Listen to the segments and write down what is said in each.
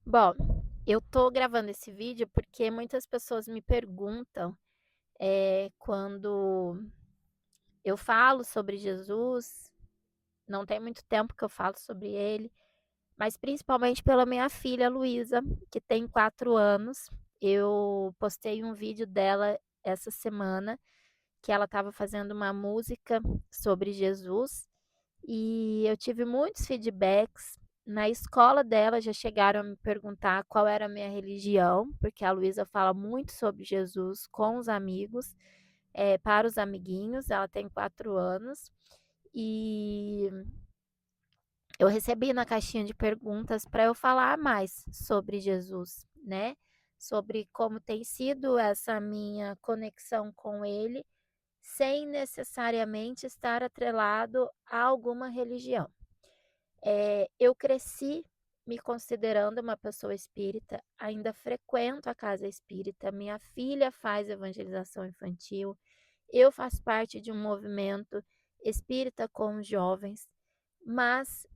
Bom, eu tô gravando esse vídeo porque muitas pessoas me perguntam, quando eu falo sobre Jesus, não tem muito tempo que eu falo sobre ele, mas principalmente pela minha filha Luísa, que tem 4 anos. Eu postei um vídeo dela essa semana, que ela estava fazendo uma música sobre Jesus. E eu tive muitos feedbacks. Na escola dela já chegaram a me perguntar qual era a minha religião, porque a Luísa fala muito sobre Jesus com os amigos, para os amiguinhos. Ela tem 4 anos. E eu recebi na caixinha de perguntas para eu falar mais sobre Jesus, né? Sobre como tem sido essa minha conexão com ele, sem necessariamente estar atrelado a alguma religião. Eu cresci me considerando uma pessoa espírita, ainda frequento a casa espírita, minha filha faz evangelização infantil, eu faço parte de um movimento espírita com os jovens, mas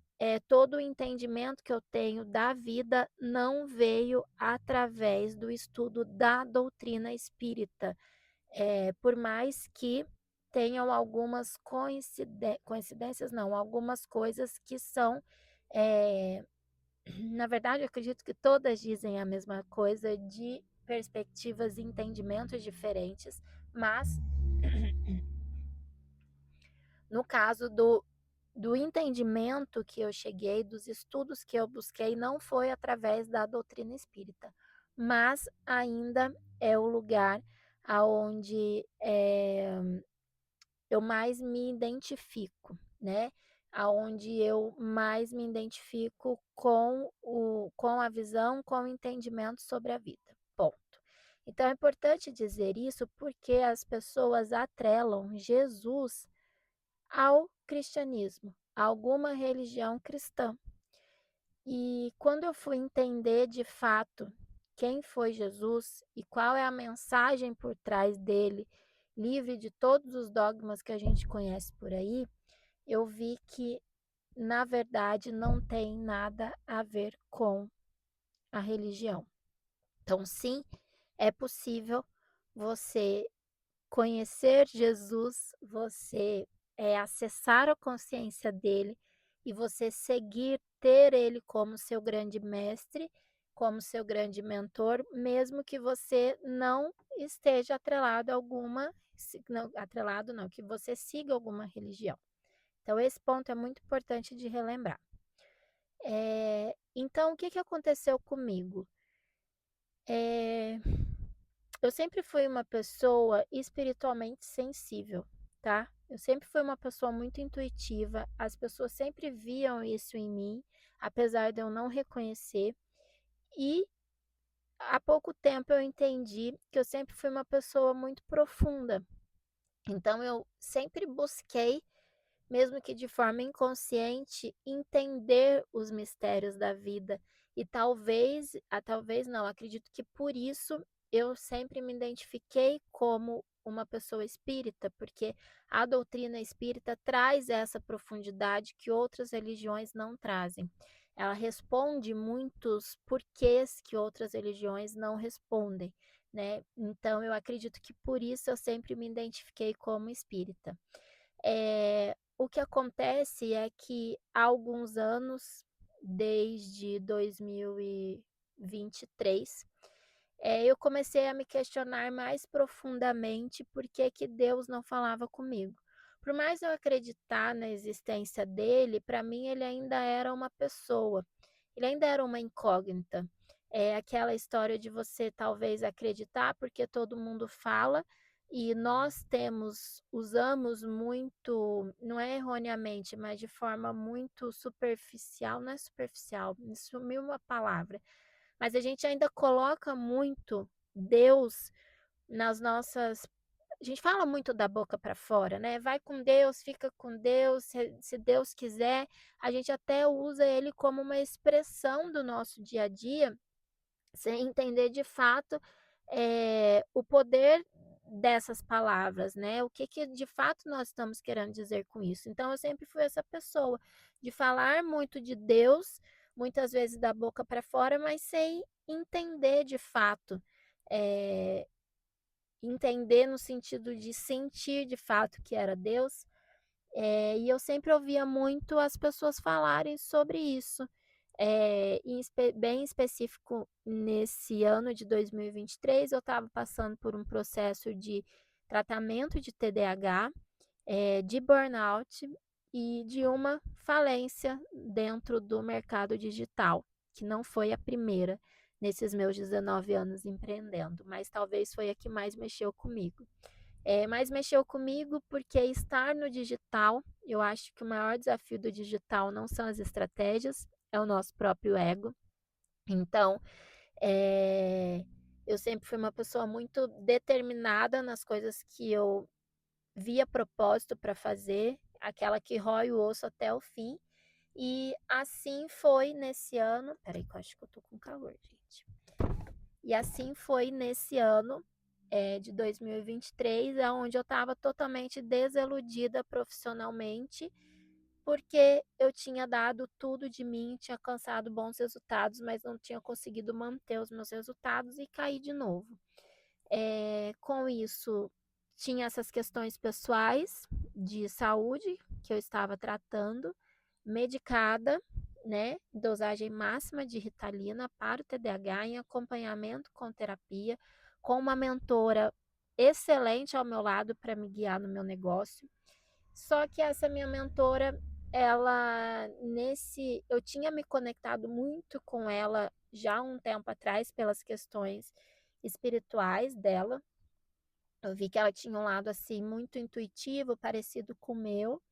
todo o entendimento que eu tenho da vida não veio através do estudo da doutrina espírita, por mais que tenham algumas coincidências não, algumas coisas que são, eh, na verdade, eu acredito que todas dizem a mesma coisa, de perspectivas e entendimentos diferentes, mas no caso do entendimento que eu cheguei, dos estudos que eu busquei, não foi através da doutrina espírita, mas ainda é o lugar aonde, eu mais me identifico, né? Aonde eu mais me identifico com a visão, com o entendimento sobre a vida. Ponto. Então é importante dizer isso porque as pessoas atrelam Jesus ao cristianismo, a alguma religião cristã. E quando eu fui entender de fato quem foi Jesus e qual é a mensagem por trás dele, livre de todos os dogmas que a gente conhece por aí, eu vi que, na verdade, não tem nada a ver com a religião. Então, sim, é possível você conhecer Jesus, você acessar a consciência dele e você seguir, ter ele como seu grande mestre, como seu grande mentor, mesmo que você não esteja atrelado a alguma, não, atrelado não, que você siga alguma religião. Então, esse ponto é muito importante de relembrar. Então, o que, que aconteceu comigo? É, eu sempre fui uma pessoa espiritualmente sensível, tá? Eu sempre fui uma pessoa muito intuitiva, as pessoas sempre viam isso em mim, apesar de eu não reconhecer. E há pouco tempo eu entendi que eu sempre fui uma pessoa muito profunda. Então eu sempre busquei, mesmo que de forma inconsciente, entender os mistérios da vida. E talvez não, acredito que por isso eu sempre me identifiquei como uma pessoa espírita, porque a doutrina espírita traz essa profundidade que outras religiões não trazem. Ela responde muitos porquês que outras religiões não respondem, né? Então eu acredito que por isso eu sempre me identifiquei como espírita. O que acontece é que há alguns anos, desde 2023, eu comecei a me questionar mais profundamente por que que Deus não falava comigo. Por mais eu acreditar na existência dele, para mim ele ainda era uma pessoa, ele ainda era uma incógnita. É aquela história de você talvez acreditar porque todo mundo fala e nós usamos muito, não é erroneamente, mas de forma muito superficial, não é superficial, me sumiu uma palavra, mas a gente ainda coloca muito Deus nas nossas. A gente fala muito da boca para fora, né? Vai com Deus, fica com Deus, se Deus quiser. A gente até usa ele como uma expressão do nosso dia a dia, sem entender de fato o poder dessas palavras, né? O que, que de fato nós estamos querendo dizer com isso. Então, eu sempre fui essa pessoa de falar muito de Deus, muitas vezes da boca para fora, mas sem entender de fato. Entender no sentido de sentir de fato que era Deus. E eu sempre ouvia muito as pessoas falarem sobre isso. Bem específico, nesse ano de 2023, eu estava passando por um processo de tratamento de TDAH, de burnout e de uma falência dentro do mercado digital, que não foi a primeira nesses meus 19 anos empreendendo, mas talvez foi a que mais mexeu comigo. Mas mexeu comigo porque estar no digital, eu acho que o maior desafio do digital não são as estratégias, é o nosso próprio ego. Então, eu sempre fui uma pessoa muito determinada nas coisas que eu via propósito para fazer, aquela que rói o osso até o fim. E assim foi nesse ano. Peraí, que eu acho que eu tô com calor, gente. E assim foi nesse ano de 2023, onde eu estava totalmente desiludida profissionalmente, porque eu tinha dado tudo de mim, tinha alcançado bons resultados, mas não tinha conseguido manter os meus resultados e caí de novo. Com isso, tinha essas questões pessoais de saúde que eu estava tratando, medicada, né, dosagem máxima de Ritalina para o TDAH em acompanhamento com terapia, com uma mentora excelente ao meu lado para me guiar no meu negócio. Só que essa minha mentora, eu tinha me conectado muito com ela já há um tempo atrás pelas questões espirituais dela. Eu vi que ela tinha um lado assim muito intuitivo, parecido com o meu.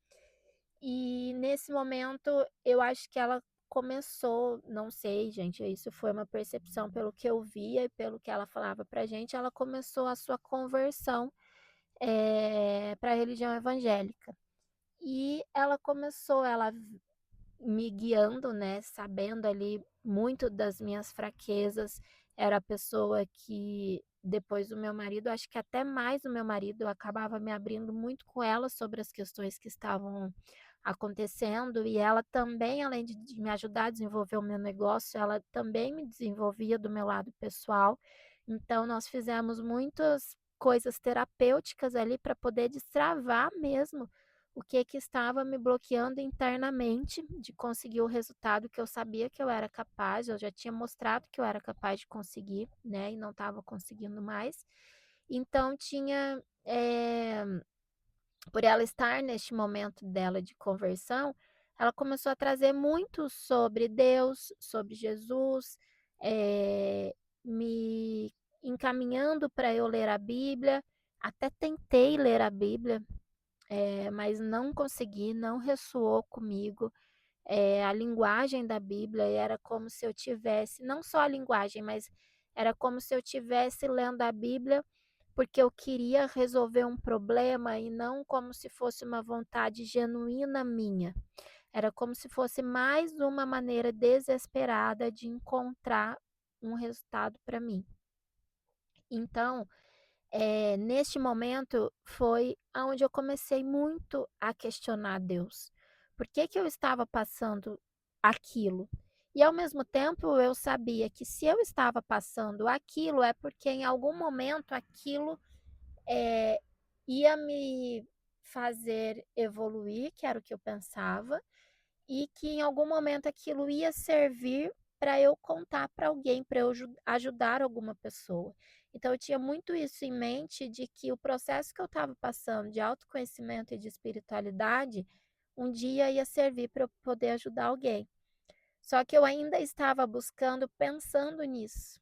E nesse momento, eu acho que ela começou, não sei, gente, isso foi uma percepção pelo que eu via e pelo que ela falava pra gente, ela começou a sua conversão para a religião evangélica. E ela me guiando, né, sabendo ali muito das minhas fraquezas, era a pessoa que depois do meu marido, acho que até mais do meu marido, eu acabava me abrindo muito com ela sobre as questões que estavam acontecendo, e ela também, além de me ajudar a desenvolver o meu negócio, ela também me desenvolvia do meu lado pessoal. Então nós fizemos muitas coisas terapêuticas ali para poder destravar mesmo o que estava me bloqueando internamente de conseguir o resultado que eu sabia que eu era capaz, eu já tinha mostrado que eu era capaz de conseguir, né, e não estava conseguindo mais. Então tinha, por ela estar neste momento dela de conversão, ela começou a trazer muito sobre Deus, sobre Jesus, me encaminhando para eu ler a Bíblia. Até tentei ler a Bíblia, mas não consegui, não ressoou comigo. A linguagem da Bíblia era como se eu tivesse, não só a linguagem, mas era como se eu tivesse lendo a Bíblia porque eu queria resolver um problema e não como se fosse uma vontade genuína minha. Era como se fosse mais uma maneira desesperada de encontrar um resultado para mim. Então, neste momento foi onde eu comecei muito a questionar Deus. Por que que eu estava passando aquilo? E ao mesmo tempo eu sabia que se eu estava passando aquilo é porque em algum momento aquilo ia me fazer evoluir, que era o que eu pensava, e que em algum momento aquilo ia servir para eu contar para alguém, para eu ajudar alguma pessoa. Então eu tinha muito isso em mente de que o processo que eu estava passando de autoconhecimento e de espiritualidade um dia ia servir para eu poder ajudar alguém. Só que eu ainda estava buscando, pensando nisso.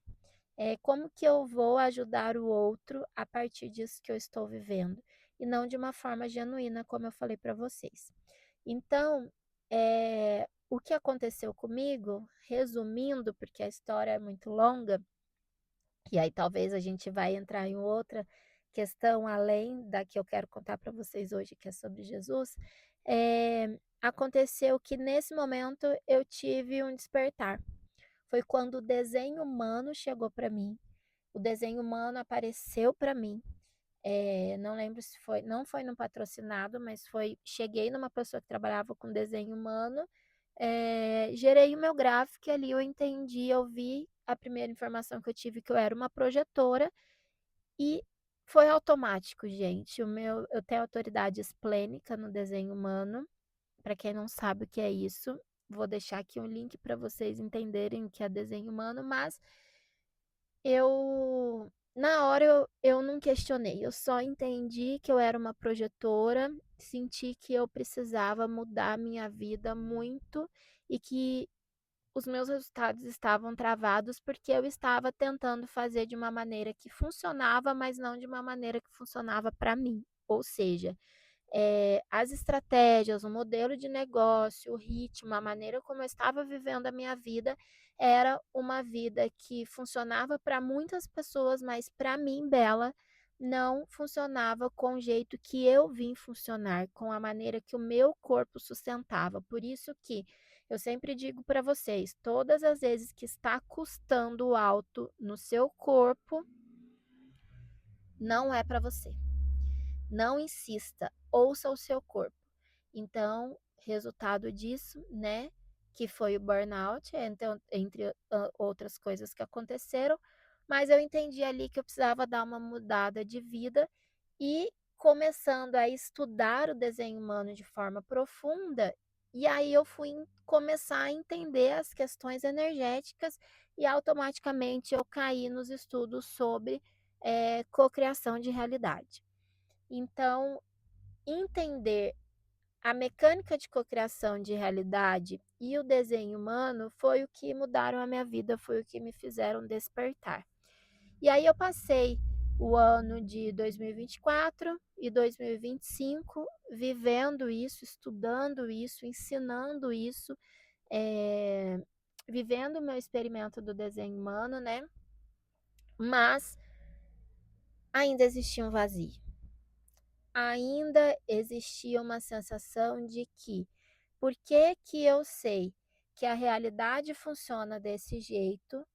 Como que eu vou ajudar o outro a partir disso que eu estou vivendo? E não de uma forma genuína, como eu falei para vocês. Então, o que aconteceu comigo, resumindo, porque a história é muito longa, e aí talvez a gente vai entrar em outra questão além da que eu quero contar para vocês hoje, que é sobre Jesus. Aconteceu que nesse momento eu tive um despertar. Foi quando o desenho humano chegou para mim. O desenho humano apareceu para mim. Não lembro se foi, não foi no patrocinado, mas cheguei numa pessoa que trabalhava com desenho humano gerei o meu gráfico e ali eu entendi, eu vi a primeira informação que eu tive que eu era uma projetora e foi automático, gente. Eu tenho autoridade esplênica no desenho humano. Para quem não sabe o que é isso, vou deixar aqui um link para vocês entenderem o que é desenho humano, mas na hora eu não questionei, eu só entendi que eu era uma projetora, senti que eu precisava mudar a minha vida muito e que os meus resultados estavam travados porque eu estava tentando fazer de uma maneira que funcionava, mas não de uma maneira que funcionava para mim. Ou seja, as estratégias, o modelo de negócio, o ritmo, a maneira como eu estava vivendo a minha vida era uma vida que funcionava para muitas pessoas, mas para mim, Bela, não funcionava com o jeito que eu vim funcionar, com a maneira que o meu corpo sustentava. Por isso que eu sempre digo para vocês, todas as vezes que está custando alto no seu corpo, não é para você. Não insista, ouça o seu corpo. Então, resultado disso, né, que foi o burnout, entre outras coisas que aconteceram, mas eu entendi ali que eu precisava dar uma mudada de vida e começando a estudar o desenho humano de forma profunda, e aí eu fui começar a entender as questões energéticas e automaticamente eu caí nos estudos sobre cocriação de realidade. Então, entender a mecânica de cocriação de realidade e o desenho humano foi o que mudaram a minha vida, foi o que me fizeram despertar. E aí eu passei o ano de 2024 e 2025 vivendo isso, estudando isso, ensinando isso, vivendo o meu experimento do desenho humano, né? Mas ainda existia um vazio. Ainda existia uma sensação de que, por que que eu sei que a realidade funciona desse jeito,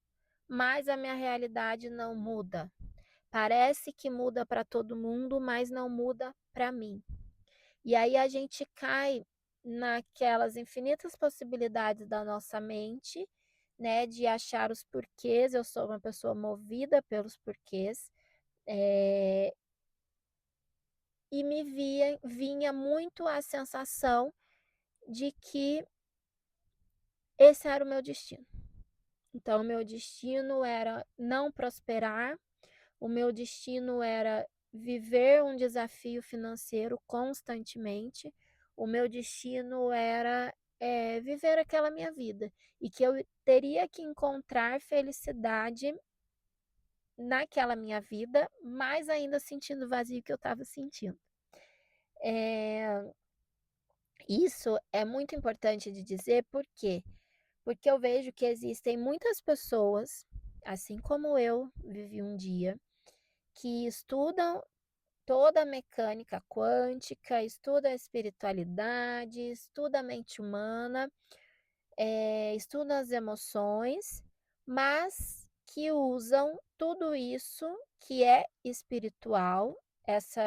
mas a minha realidade não muda? Parece que muda para todo mundo, mas não muda para mim. E aí a gente cai naquelas infinitas possibilidades da nossa mente, né, de achar os porquês. Eu sou uma pessoa movida pelos porquês, e vinha muito a sensação de que esse era o meu destino. Então, o meu destino era não prosperar, o meu destino era viver um desafio financeiro constantemente, o meu destino era viver aquela minha vida e que eu teria que encontrar felicidade naquela minha vida, mas ainda sentindo o vazio que eu estava sentindo. Isso é muito importante de dizer, por quê? Porque eu vejo que existem muitas pessoas, assim como eu vivi um dia, que estudam toda a mecânica quântica, estuda a espiritualidade, estuda a mente humana, estudam as emoções, mas que usam tudo isso que é espiritual, esse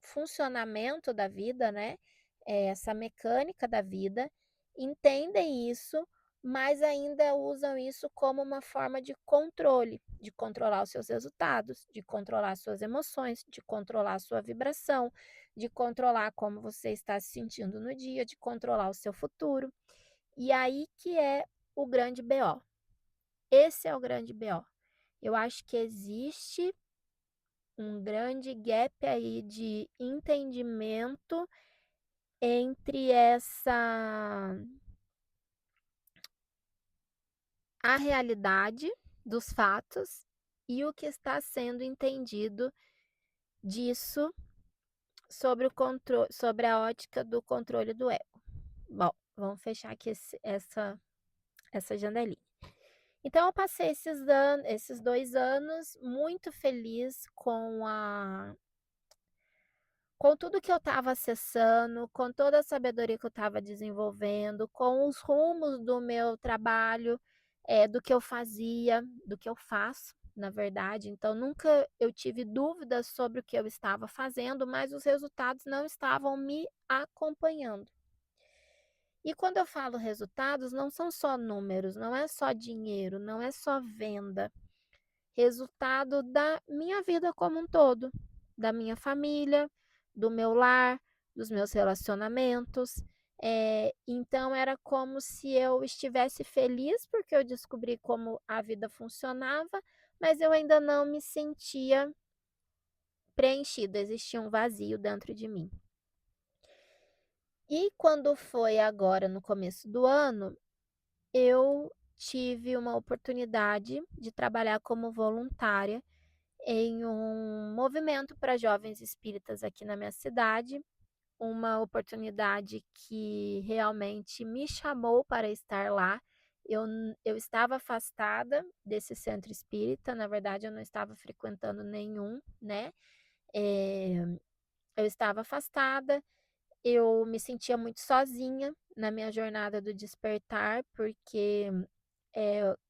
funcionamento da vida, né? Essa mecânica da vida, entendem isso, mas ainda usam isso como uma forma de controle, de controlar os seus resultados, de controlar suas emoções, de controlar a sua vibração, de controlar como você está se sentindo no dia, de controlar o seu futuro. E aí que é o grande BO. Esse é o grande BO. Eu acho que existe um grande gap aí de entendimento entre a realidade dos fatos e o que está sendo entendido disso sobre a ótica do controle do ego. Bom, vamos fechar aqui essa janelinha. Então eu passei esses 2 anos muito feliz com tudo que eu estava acessando, com toda a sabedoria que eu estava desenvolvendo, com os rumos do meu trabalho, do que eu fazia, do que eu faço, na verdade. Então nunca eu tive dúvidas sobre o que eu estava fazendo, mas os resultados não estavam me acompanhando. E quando eu falo resultados, não são só números, não é só dinheiro, não é só venda. Resultado da minha vida como um todo, da minha família, do meu lar, dos meus relacionamentos. Então era como se eu estivesse feliz porque eu descobri como a vida funcionava, mas eu ainda não me sentia preenchida, existia um vazio dentro de mim. E quando foi agora no começo do ano, eu tive uma oportunidade de trabalhar como voluntária em um movimento para jovens espíritas aqui na minha cidade, uma oportunidade que realmente me chamou para estar lá. Eu estava afastada desse centro espírita, na verdade, eu não estava frequentando nenhum, né? É, eu estava afastada, eu me sentia muito sozinha na minha jornada do despertar, porque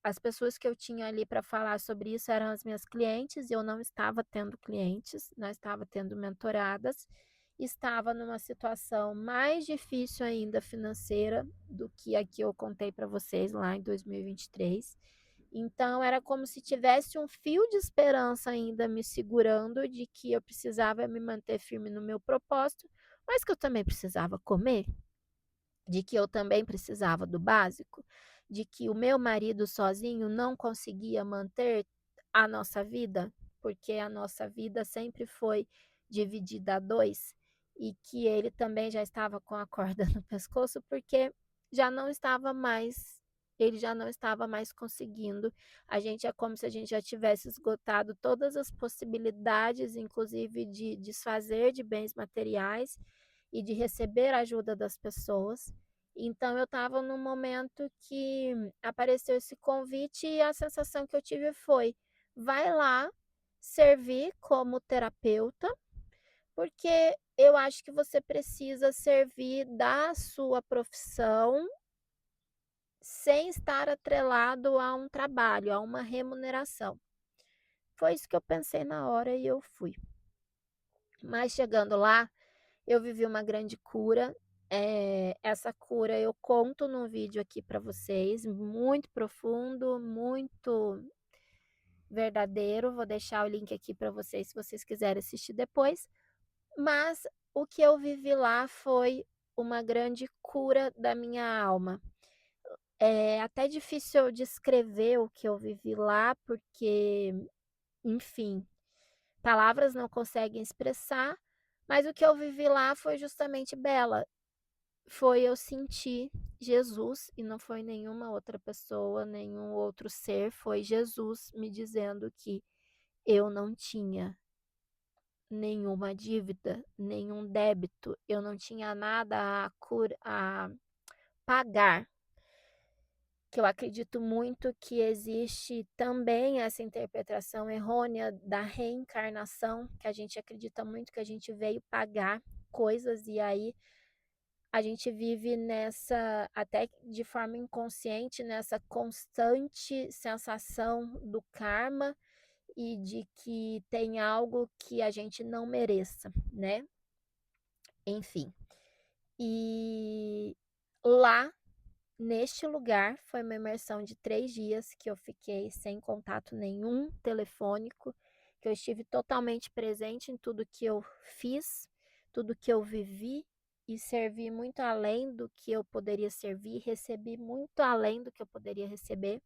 as pessoas que eu tinha ali para falar sobre isso eram as minhas clientes, e eu não estava tendo clientes, não estava tendo mentoradas, estava numa situação mais difícil ainda financeira do que a que eu contei para vocês lá em 2023. Então era como se tivesse um fio de esperança ainda me segurando de que eu precisava me manter firme no meu propósito, mas que eu também precisava comer, de que eu também precisava do básico, de que o meu marido sozinho não conseguia manter a nossa vida, porque a nossa vida sempre foi dividida a dois, e que ele também já estava com a corda no pescoço, porque já não estava mais, ele já não estava mais conseguindo. A gente é como se a gente já tivesse esgotado todas as possibilidades, inclusive de desfazer de bens materiais e de receber a ajuda das pessoas. Então eu estava num momento que apareceu esse convite e a sensação que eu tive foi: vai lá servir como terapeuta, porque eu acho que você precisa servir da sua profissão sem estar atrelado a um trabalho, a uma remuneração. Foi isso que eu pensei na hora e eu fui. Mas chegando lá, eu vivi uma grande cura. Essa cura eu conto num vídeo aqui para vocês, muito profundo, muito verdadeiro. Vou deixar o link aqui para vocês se vocês quiserem assistir depois. Mas o que eu vivi lá foi uma grande cura da minha alma. É até difícil eu descrever o que eu vivi lá, porque, enfim, palavras não conseguem expressar, mas o que eu vivi lá foi justamente Bela. Foi eu sentir Jesus, e não foi nenhuma outra pessoa, nenhum outro ser, foi Jesus me dizendo que eu não tinha nenhuma dívida, nenhum débito, eu não tinha nada a pagar. Que eu acredito muito que existe também essa interpretação errônea da reencarnação, que a gente acredita muito que a gente veio pagar coisas e aí a gente vive nessa, até de forma inconsciente, nessa constante sensação do karma e de que tem algo que a gente não mereça, né? Enfim. E lá, neste lugar, foi uma imersão de 3 dias que eu fiquei sem contato nenhum telefônico, que eu estive totalmente presente em tudo que eu fiz, tudo que eu vivi, e servi muito além do que eu poderia servir, recebi muito além do que eu poderia receber.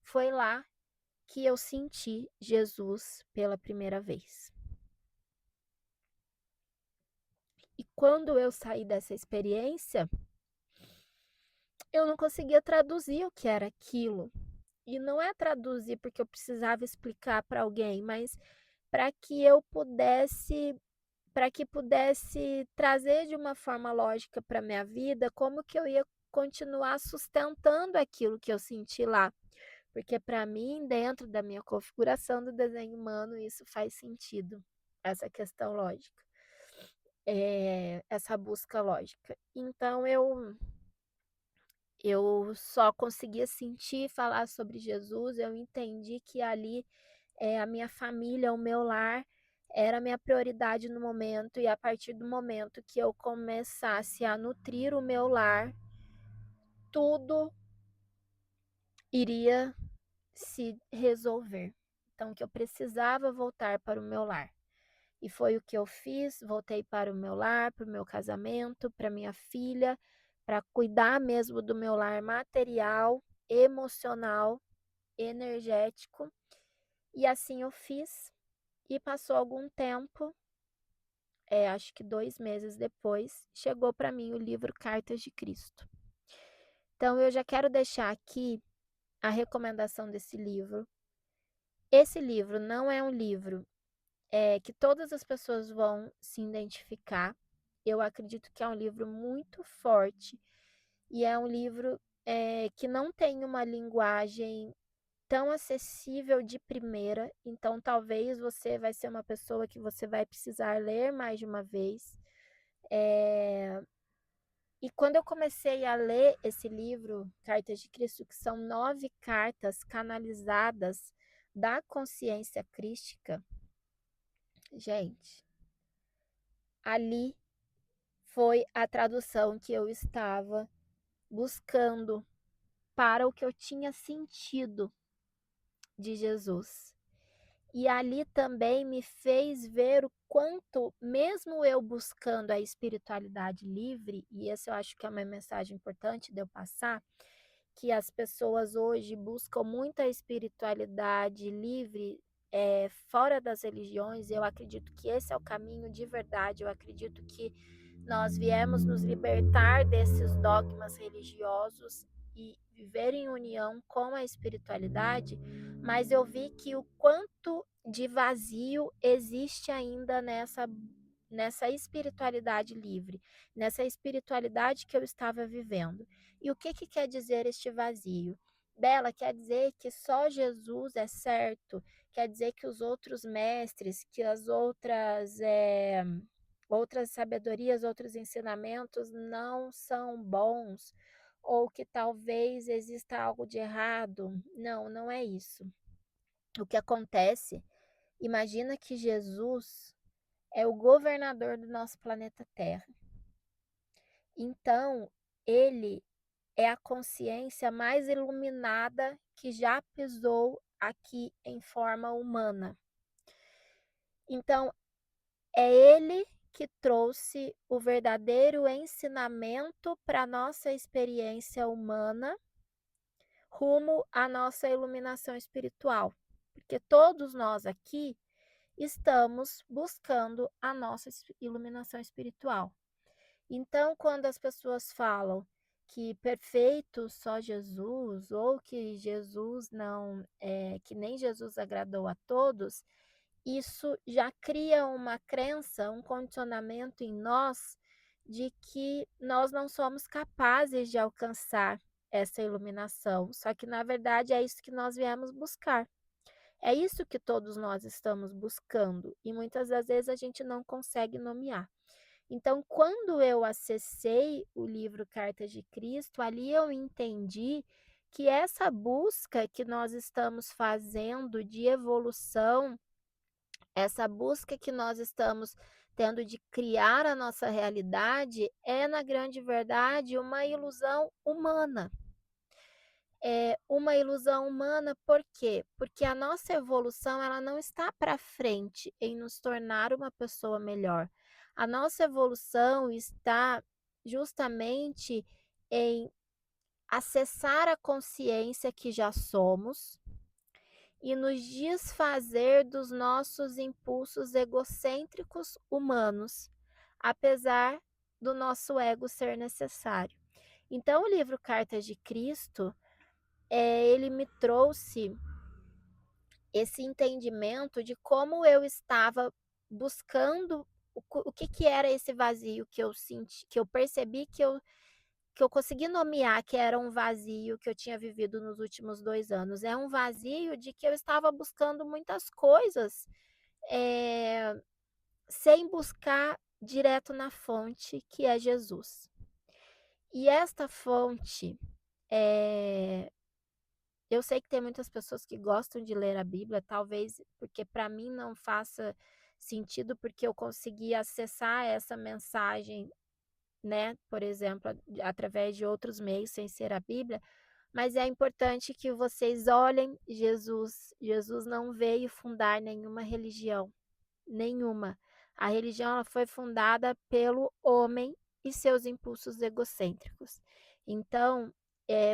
Foi lá que eu senti Jesus pela primeira vez. E quando eu saí dessa experiência, eu não conseguia traduzir o que era aquilo. E não é traduzir porque eu precisava explicar para alguém, mas para que eu pudesse, para que pudesse trazer de uma forma lógica para minha vida como que eu ia continuar sustentando aquilo que eu senti lá. Porque para mim, dentro da minha configuração do desenho humano, isso faz sentido, essa questão lógica, essa busca lógica. Então eu só conseguia sentir falar sobre Jesus, eu entendi que ali a minha família, o meu lar, era a minha prioridade no momento, e a partir do momento que eu começasse a nutrir o meu lar, tudo iria se resolver. Então, que eu precisava voltar para o meu lar. E foi o que eu fiz, voltei para o meu lar, para o meu casamento, para minha filha, para cuidar mesmo do meu lar material, emocional, energético. E assim eu fiz. E passou algum tempo, acho que 2 meses depois, chegou para mim o livro Cartas de Cristo. Então eu já quero deixar aqui a recomendação desse livro. Esse livro não é um livro que todas as pessoas vão se identificar. Eu acredito que é um livro muito forte e é um livro que não tem uma linguagem tão acessível de primeira, então talvez você vai ser uma pessoa que você vai precisar ler mais de uma vez. E quando eu comecei a ler esse livro, Cartas de Cristo, que são 9 cartas canalizadas da consciência crística, gente, ali foi a tradução que eu estava buscando para o que eu tinha sentido de Jesus. E ali também me fez ver o quanto, mesmo eu buscando a espiritualidade livre, e essa eu acho que é uma mensagem importante de eu passar, que as pessoas hoje buscam muita espiritualidade livre fora das religiões. Eu acredito que esse é o caminho de verdade. Eu acredito que nós viemos nos libertar desses dogmas religiosos e viver em união com a espiritualidade, mas eu vi que o quanto de vazio existe ainda nessa espiritualidade livre, nessa espiritualidade que eu estava vivendo. E o que quer dizer este vazio? Bela, quer dizer que só Jesus é certo, quer dizer que os outros mestres, que as outras sabedorias, outros ensinamentos não são bons, ou que talvez exista algo de errado. Não, não é isso. O que acontece, imagina que Jesus é o governador do nosso planeta Terra. Então, ele é a consciência mais iluminada que já pisou aqui em forma humana. Então, é ele que trouxe o verdadeiro ensinamento para a nossa experiência humana rumo à nossa iluminação espiritual. Porque todos nós aqui estamos buscando a nossa iluminação espiritual. Então, quando as pessoas falam que perfeito só Jesus, ou que Jesus não, que nem Jesus agradou a todos, isso já cria uma crença, um condicionamento em nós de que nós não somos capazes de alcançar essa iluminação. Só que, na verdade, é isso que nós viemos buscar. É isso que todos nós estamos buscando e muitas das vezes a gente não consegue nomear. Então, quando eu acessei o livro Cartas de Cristo, ali eu entendi que essa busca que nós estamos fazendo de evolução, essa busca que nós estamos tendo de criar a nossa realidade, é, na grande verdade, uma ilusão humana. É uma ilusão humana, por quê? Porque a nossa evolução ela não está para frente em nos tornar uma pessoa melhor. A nossa evolução está justamente em acessar a consciência que já somos e nos desfazer dos nossos impulsos egocêntricos humanos, apesar do nosso ego ser necessário. Então, o livro Cartas de Cristo ele me trouxe esse entendimento de como eu estava buscando o que era esse vazio que eu senti, que eu percebi que eu consegui nomear que era um vazio que eu tinha vivido nos últimos 2 anos. É um vazio de que eu estava buscando muitas coisas sem buscar direto na fonte, que é Jesus. E esta fonte eu sei que tem muitas pessoas que gostam de ler a Bíblia, talvez porque para mim não faça sentido, porque eu consegui acessar essa mensagem né, por exemplo, através de outros meios sem ser a Bíblia, mas é importante que vocês olhem Jesus. Jesus não veio fundar nenhuma religião, nenhuma. A religião ela foi fundada pelo homem e seus impulsos egocêntricos. Então,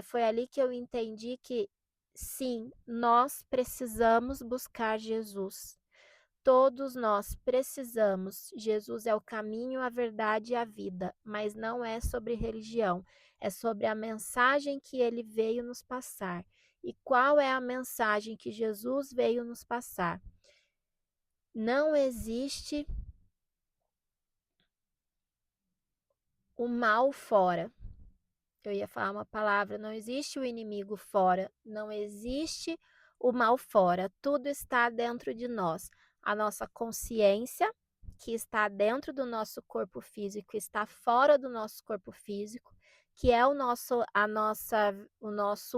foi ali que eu entendi que, sim, nós precisamos buscar Jesus. Todos nós precisamos. Jesus é o caminho, a verdade e a vida, mas não é sobre religião, é sobre a mensagem que ele veio nos passar. E qual é a mensagem que Jesus veio nos passar? Não existe o mal fora. Eu ia falar uma palavra, não existe o inimigo fora, não existe o mal fora, tudo está dentro de nós. A nossa consciência, que está dentro do nosso corpo físico, está fora do nosso corpo físico, que é o nosso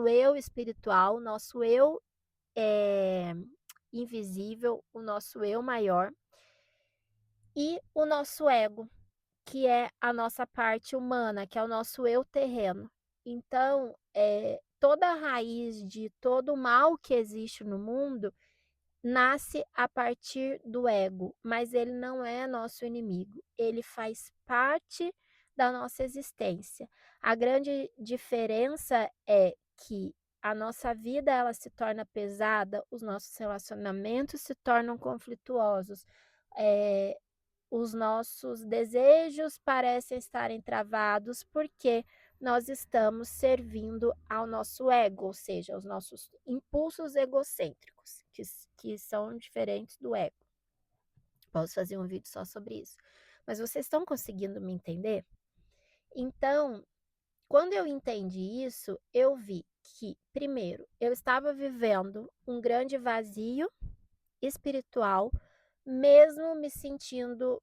eu espiritual, o nosso eu invisível, o nosso eu maior, e o nosso ego, que é a nossa parte humana, que é o nosso eu terreno. Então, toda a raiz de todo o mal que existe no mundo nasce a partir do ego, mas ele não é nosso inimigo, ele faz parte da nossa existência. A grande diferença é que a nossa vida ela se torna pesada, os nossos relacionamentos se tornam conflituosos, é, os nossos desejos parecem estarem travados porque nós estamos servindo ao nosso ego, ou seja, aos nossos impulsos egocêntricos, que são diferentes do ego. Posso fazer um vídeo só sobre isso. Mas vocês estão conseguindo me entender? Então, quando eu entendi isso, eu vi que, primeiro, eu estava vivendo um grande vazio espiritual, mesmo me sentindo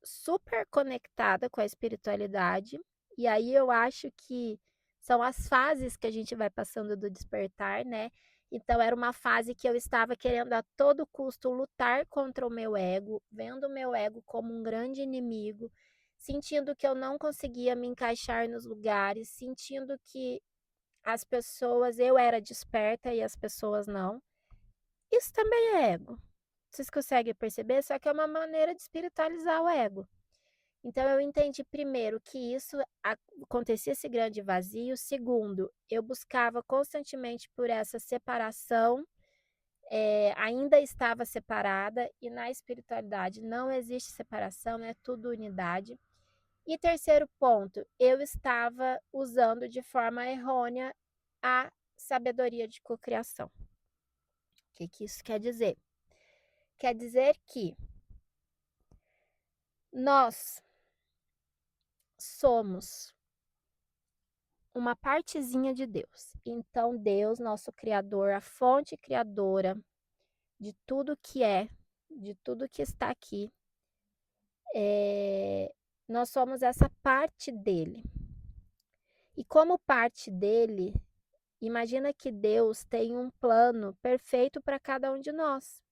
super conectada com a espiritualidade. E aí eu acho que são as fases que a gente vai passando do despertar, né? Então era uma fase que eu estava querendo a todo custo lutar contra o meu ego, vendo o meu ego como um grande inimigo, sentindo que eu não conseguia me encaixar nos lugares, sentindo que as pessoas, eu era desperta e as pessoas não. Isso também é ego. Vocês conseguem perceber? Só que é uma maneira de espiritualizar o ego. Então eu entendi primeiro que isso acontecia esse grande vazio. Segundo, eu buscava constantemente por essa separação, ainda estava separada e na espiritualidade não existe separação, é tudo unidade. E terceiro ponto, eu estava usando de forma errônea a sabedoria de cocriação. O que isso quer dizer? Quer dizer que nós somos uma partezinha de Deus. Então, Deus, nosso Criador, a fonte criadora de tudo que é, de tudo que está aqui, nós somos essa parte dele. E como parte dele, imagina que Deus tem um plano perfeito para cada um de nós.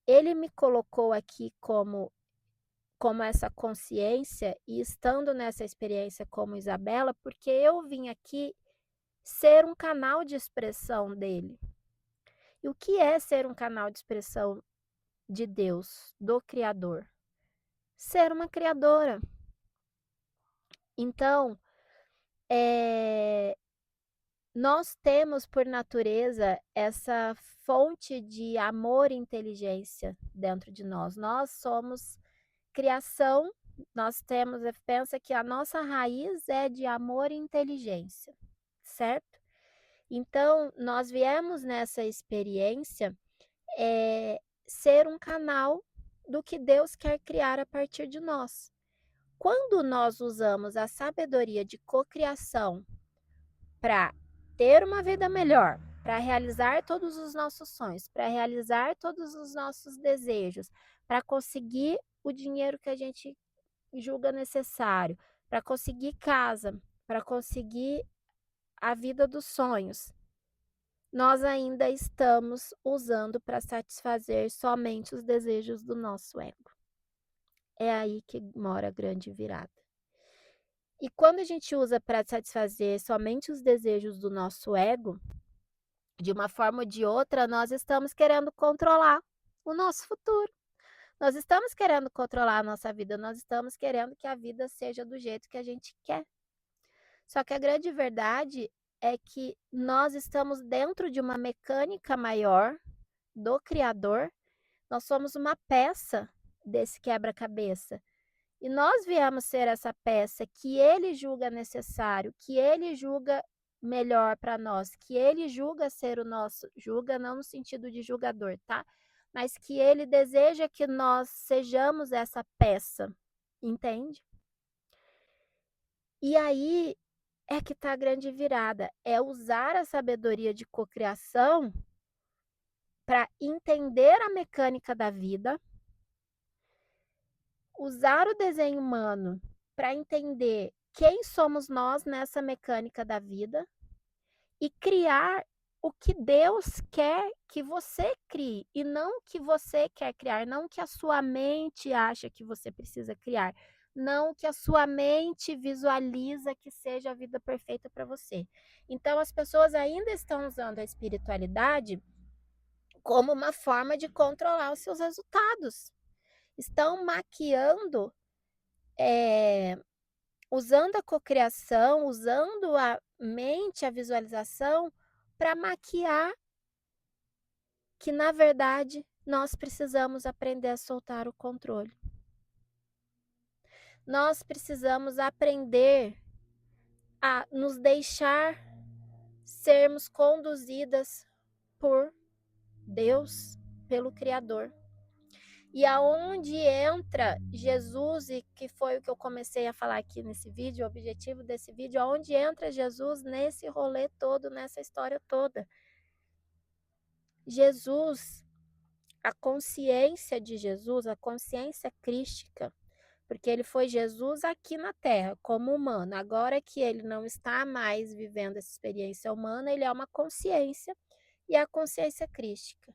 Ele me colocou aqui como essa consciência e estando nessa experiência como Isabela, porque eu vim aqui ser um canal de expressão dele. E o que é ser um canal de expressão de Deus, do Criador? Ser uma criadora. Então, nós temos por natureza essa fonte de amor e inteligência dentro de nós. Nós somos criação, pensa que a nossa raiz é de amor e inteligência, certo? Então, nós viemos nessa experiência ser um canal do que Deus quer criar a partir de nós. Quando nós usamos a sabedoria de cocriação para ter uma vida melhor, para realizar todos os nossos sonhos, para realizar todos os nossos desejos, para conseguir o dinheiro que a gente julga necessário, para conseguir casa, para conseguir a vida dos sonhos, nós ainda estamos usando para satisfazer somente os desejos do nosso ego. É aí que mora a grande virada. E quando a gente usa para satisfazer somente os desejos do nosso ego, de uma forma ou de outra, nós estamos querendo controlar o nosso futuro. Nós estamos querendo controlar a nossa vida, nós estamos querendo que a vida seja do jeito que a gente quer. Só que a grande verdade é que nós estamos dentro de uma mecânica maior do Criador, nós somos uma peça desse quebra-cabeça. E nós viemos ser essa peça que ele julga necessário, que ele julga melhor para nós, que ele julga ser o nosso, julga não no sentido de julgador, tá? Mas que ele deseja que nós sejamos essa peça, entende? E aí é que tá a grande virada, é usar a sabedoria de cocriação para entender a mecânica da vida, usar o desenho humano para entender quem somos nós nessa mecânica da vida e criar o que Deus quer que você crie e não o que você quer criar, não o que a sua mente acha que você precisa criar, não o que a sua mente visualiza que seja a vida perfeita para você. Então as pessoas ainda estão usando a espiritualidade como uma forma de controlar os seus resultados. Estão maquiando, usando a cocriação, usando a mente, a visualização, para maquiar que, na verdade, nós precisamos aprender a soltar o controle. Nós precisamos aprender a nos deixar sermos conduzidas por Deus, pelo Criador. E aonde entra Jesus, e que foi o que eu comecei a falar aqui nesse vídeo, o objetivo desse vídeo, aonde entra Jesus nesse rolê todo, nessa história toda. Jesus, a consciência de Jesus, a consciência crística, porque ele foi Jesus aqui na Terra, como humano. Agora que ele não está mais vivendo essa experiência humana, ele é uma consciência, e a consciência crística.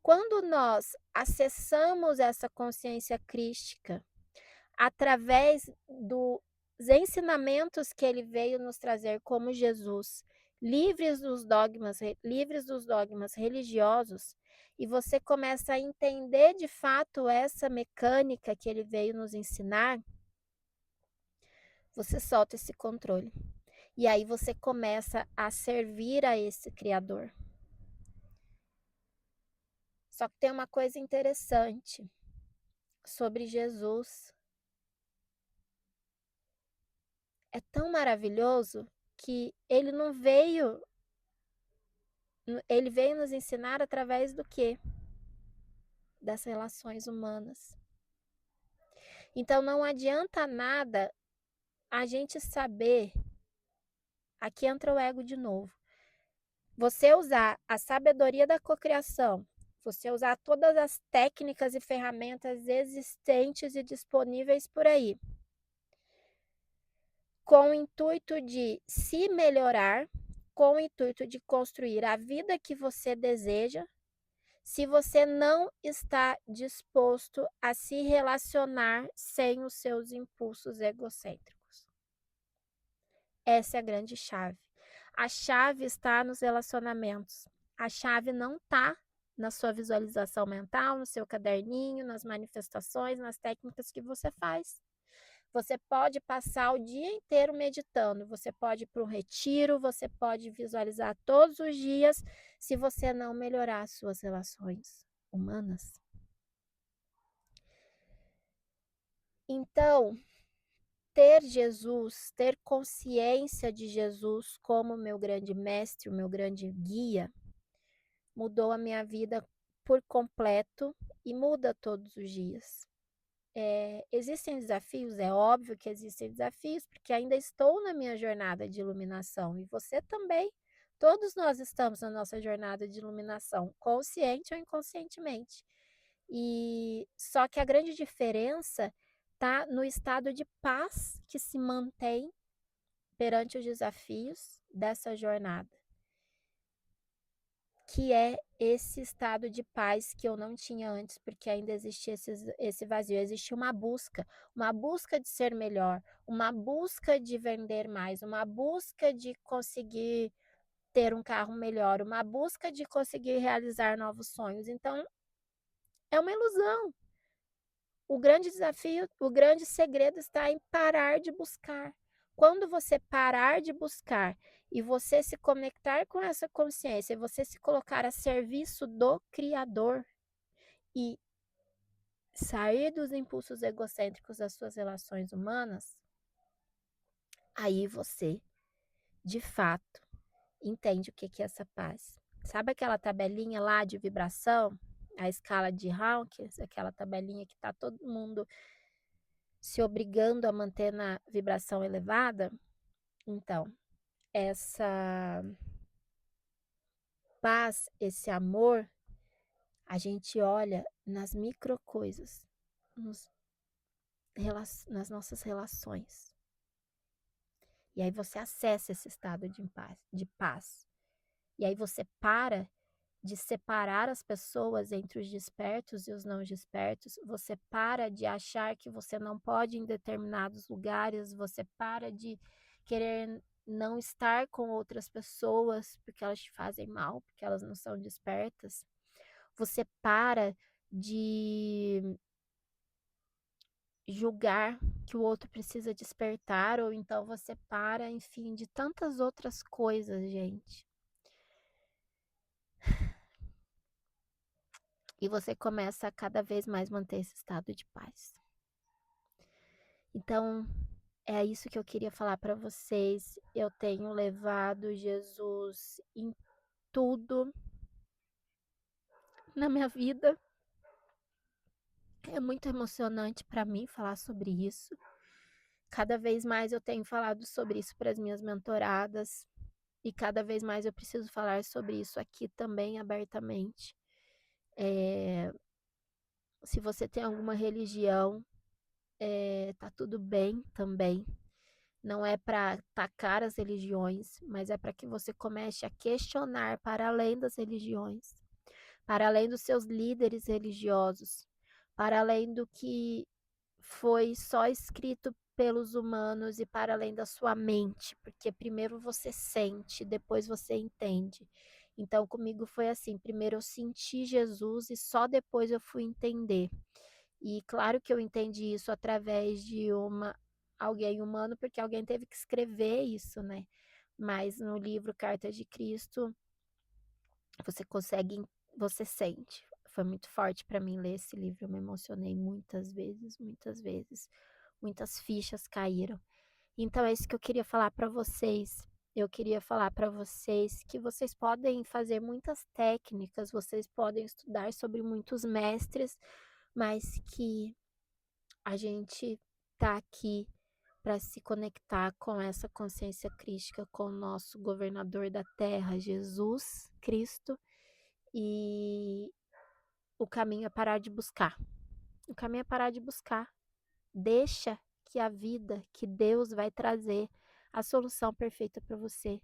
Quando nós acessamos essa consciência crística através dos ensinamentos que ele veio nos trazer como Jesus, livres dos dogmas religiosos, e você começa a entender de fato essa mecânica que ele veio nos ensinar, você solta esse controle. E aí você começa a servir a esse Criador. Só que tem uma coisa interessante sobre Jesus. É tão maravilhoso que ele veio nos ensinar através do quê? Das relações humanas. Então não adianta nada a gente saber, aqui entra o ego de novo, você usar a sabedoria da cocriação, você usar todas as técnicas e ferramentas existentes e disponíveis por aí, com o intuito de se melhorar, com o intuito de construir a vida que você deseja, se você não está disposto a se relacionar sem os seus impulsos egocêntricos. Essa é a grande chave. A chave está nos relacionamentos. A chave não está na sua visualização mental, no seu caderninho, nas manifestações, nas técnicas que você faz. Você pode passar o dia inteiro meditando, você pode ir para um retiro, você pode visualizar todos os dias, se você não melhorar as suas relações humanas. Então, ter Jesus, ter consciência de Jesus como meu grande mestre, o meu grande guia, mudou a minha vida por completo e muda todos os dias. Existem desafios, é óbvio que existem desafios, porque ainda estou na minha jornada de iluminação, e você também. Todos nós estamos na nossa jornada de iluminação, consciente ou inconscientemente. E só que a grande diferença está no estado de paz que se mantém perante os desafios dessa jornada. que é esse estado de paz que eu não tinha antes, porque ainda existia esse vazio. Existe uma busca de ser melhor, uma busca de vender mais, uma busca de conseguir ter um carro melhor, uma busca de conseguir realizar novos sonhos. Então, é uma ilusão. O grande desafio, o grande segredo está em parar de buscar. Quando você parar de buscar e você se conectar com essa consciência, e você se colocar a serviço do Criador e sair dos impulsos egocêntricos das suas relações humanas, aí você, de fato, entende o que é essa paz. Sabe aquela tabelinha lá de vibração? A escala de Hawkins, aquela tabelinha que está todo mundo se obrigando a manter na vibração elevada? Então, essa paz, esse amor, a gente olha nas micro coisas, nas nossas relações. E aí você acessa esse estado de paz. E aí você para de separar as pessoas entre os despertos e os não despertos, você para de achar que você não pode ir em determinados lugares, você para de querer não estar com outras pessoas porque elas te fazem mal, porque elas não são despertas. Você para de julgar que o outro precisa despertar, ou então você para, enfim, de tantas outras coisas, gente. E você começa a cada vez mais manter esse estado de paz. Então, é isso que eu queria falar para vocês. Eu tenho levado Jesus em tudo na minha vida. É muito emocionante para mim falar sobre isso. Cada vez mais eu tenho falado sobre isso para as minhas mentoradas. E cada vez mais eu preciso falar sobre isso aqui também abertamente. Se você tem alguma religião, tá tudo bem também. Não é para atacar as religiões, mas é para que você comece a questionar para além das religiões, para além dos seus líderes religiosos, para além do que foi só escrito pelos humanos e para além da sua mente, porque primeiro você sente, depois você entende. Então, comigo foi assim: primeiro eu senti Jesus e só depois eu fui entender. E claro que eu entendi isso através de alguém humano, porque alguém teve que escrever isso, né? Mas no livro Cartas de Cristo, você consegue, você sente. Foi muito forte para mim ler esse livro, eu me emocionei muitas vezes, muitas vezes. Muitas fichas caíram. Então é isso que eu queria falar para vocês. Eu queria falar para vocês que vocês podem fazer muitas técnicas, vocês podem estudar sobre muitos mestres, mas que a gente tá aqui para se conectar com essa consciência crística, com o nosso governador da terra, Jesus Cristo, e o caminho é parar de buscar. O caminho é parar de buscar. Deixa que a vida, que Deus vai trazer a solução perfeita para você.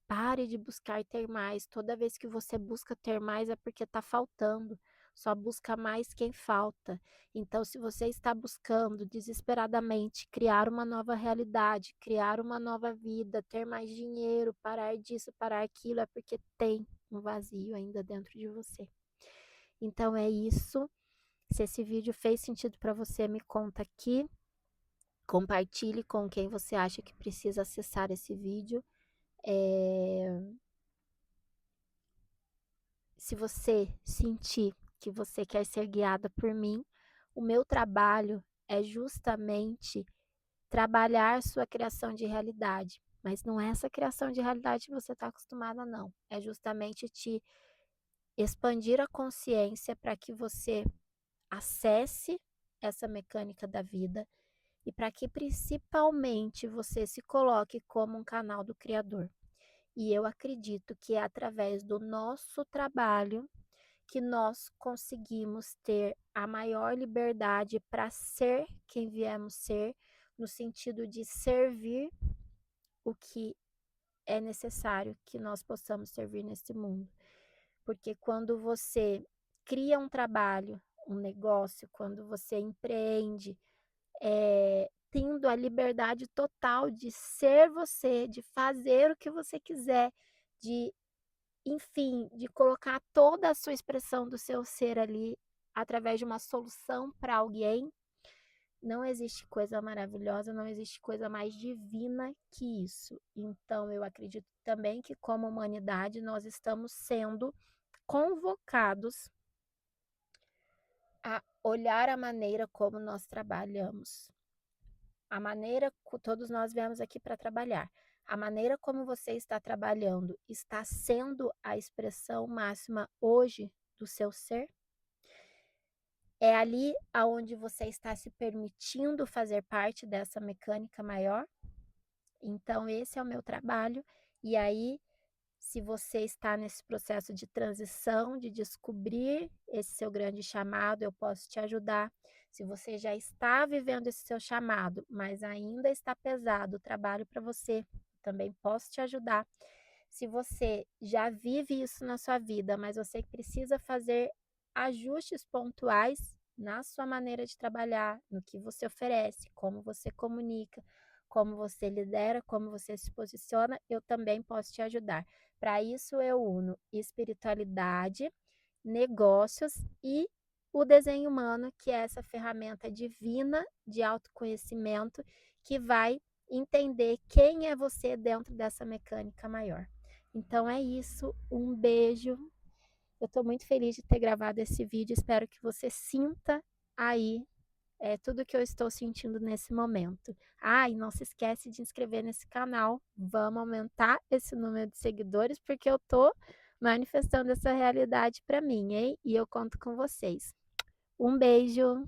Pare de buscar ter mais. Toda vez que você busca ter mais é porque está faltando. Só busca mais quem falta. Então, se você está buscando desesperadamente criar uma nova realidade, criar uma nova vida, ter mais dinheiro, parar disso, parar aquilo, é porque tem um vazio ainda dentro de você. Então é isso. Se esse vídeo fez sentido para você, me conta aqui. Compartilhe com quem você acha que precisa acessar esse vídeo. Se você sentir que você quer ser guiada por mim, o meu trabalho é justamente trabalhar sua criação de realidade. Mas não é essa criação de realidade que você está acostumada, não. É justamente te expandir a consciência para que você acesse essa mecânica da vida e para que principalmente você se coloque como um canal do Criador. E eu acredito que é através do nosso trabalho que nós conseguimos ter a maior liberdade para ser quem viemos ser, no sentido de servir o que é necessário que nós possamos servir nesse mundo. porque quando você cria um trabalho, um negócio, quando você empreende, tendo a liberdade total de ser você, de fazer o que você quiser, de, enfim, de colocar toda a sua expressão do seu ser ali através de uma solução para alguém, não existe coisa maravilhosa, não existe coisa mais divina que isso. Então, eu acredito também que, como humanidade, nós estamos sendo convocados a olhar a maneira como nós trabalhamos. A maneira, todos nós viemos aqui para trabalhar. A maneira como você está trabalhando está sendo a expressão máxima hoje do seu ser? É ali aonde você está se permitindo fazer parte dessa mecânica maior? Então, esse é o meu trabalho. E aí, se você está nesse processo de transição, de descobrir esse seu grande chamado, eu posso te ajudar. Se você já está vivendo esse seu chamado, mas ainda está pesado o trabalho para você, também posso te ajudar. Se você já vive isso na sua vida, mas você precisa fazer ajustes pontuais na sua maneira de trabalhar, no que você oferece, como você comunica, como você lidera, como você se posiciona, eu também posso te ajudar. Para isso, eu uno espiritualidade, negócios e o desenho humano, que é essa ferramenta divina de autoconhecimento que vai entender quem é você dentro dessa mecânica maior. Então é isso, um beijo. Eu estou muito feliz de ter gravado esse vídeo, espero que você sinta aí tudo que eu estou sentindo nesse momento. Ah, e não se esquece de inscrever nesse canal. Vamos aumentar esse número de seguidores, porque eu tô manifestando essa realidade para mim, hein? E eu conto com vocês. Um beijo!